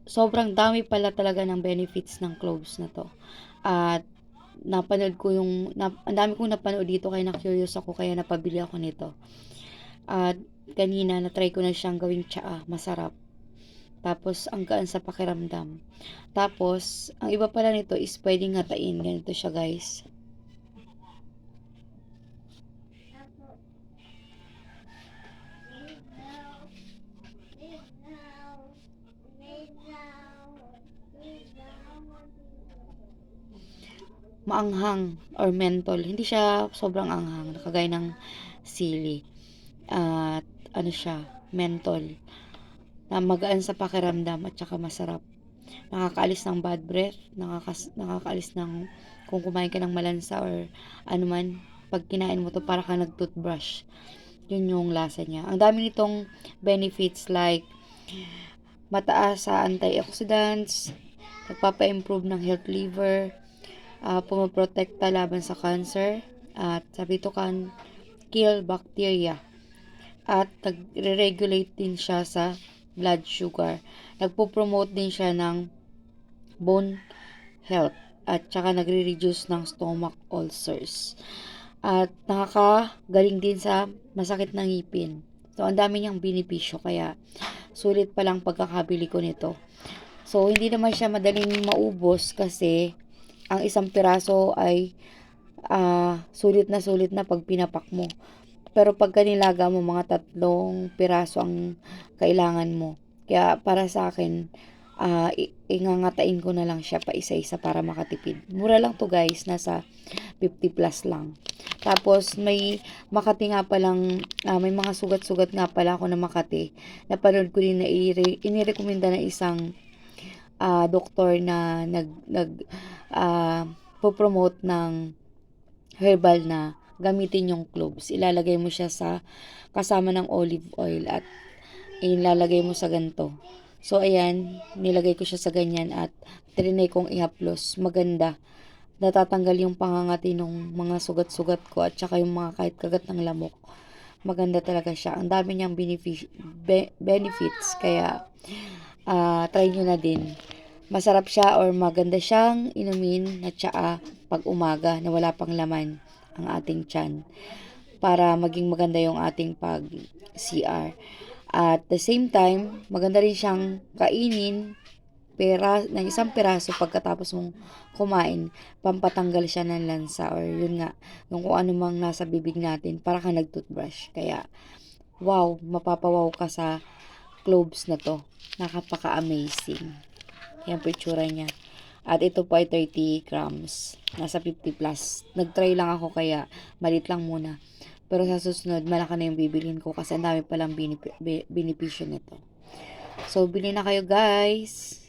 sobrang dami pala talaga ng benefits ng cloves na to. At napanood ko ang dami kong napanood dito kaya na-curious ako kaya napabili ako nito. At kanina na-try ko na siyang gawing tsaa, masarap. Tapos ang gaan sa pakiramdam. Tapos ang iba pala nito is pwedeng hatain. Ganito siya guys. Maanghang or mentol. Hindi siya sobrang anghang, nakagaya ng sili. At ano siya, mentol. Na magaan sa pakiramdam at saka masarap. Nakakaalis ng bad breath, nakakaalis ng kung kumain ka ng malansa or ano man, pag kinain mo to para kang nag-toothbrush. Yun yung lasa niya. Ang dami nitong benefits like mataas sa antioxidants, nagpapa-improve ng health liver, pumoprotekta laban sa cancer, at sabi ito kan kill bacteria, at nagre-regulate din siya sa blood sugar. Nagpo-promote din siya ng bone health at saka nagre-reduce ng stomach ulcers. At nakakagaling din sa masakit ng ngipin. So, ang dami niyang benepisyo kaya sulit pa lang pagkakabili ko nito. So, hindi naman siya madaling maubos kasi ang isang piraso ay sulit na pag pinapak mo. Pero pag kanilaga mo, mga 3 piraso ang kailangan mo. Kaya para sa akin, ingangatain ko na lang siya pa isa-isa para makatipid. Mura lang to guys, nasa 50 plus lang. Tapos may Makati nga palang, may mga sugat-sugat nga pala ako na Makati. Napanood ko din na inirekomenda ng isang doktor na po-promote ng herbal na gamitin yung cloves. Ilalagay mo siya sa kasama ng olive oil at ilalagay mo sa ganto. So, ayan, nilagay ko siya sa ganyan at trinay kong ihaplos. Maganda. Natatanggal yung pangangati ng mga sugat-sugat ko at saka yung mga kahit kagat ng lamok. Maganda talaga siya. Ang dami niyang benefits. Kaya, try nyo na din. Masarap siya or maganda siyang inumin na tsaa pag umaga na wala pang laman ang ating tiyan para maging maganda yung ating pag CR. At the same time, maganda rin siyang kainin ng isang piraso pagkatapos mong kumain, pampatanggal siya ng lansa or yun nga, yung kung ano mang nasa bibig natin para ka nag-toothbrush. Kaya, wow, mapapawaw ka sa cloves na to. Nakapaka-amazing. Yan po itsura niya. At ito po ay 30 grams. Nasa 50 plus. Nag-try lang ako kaya malit lang muna. Pero sa susunod, malaki na yung bibilhin ko kasi ang dami palang benepisyo nito. So, bili na kayo guys.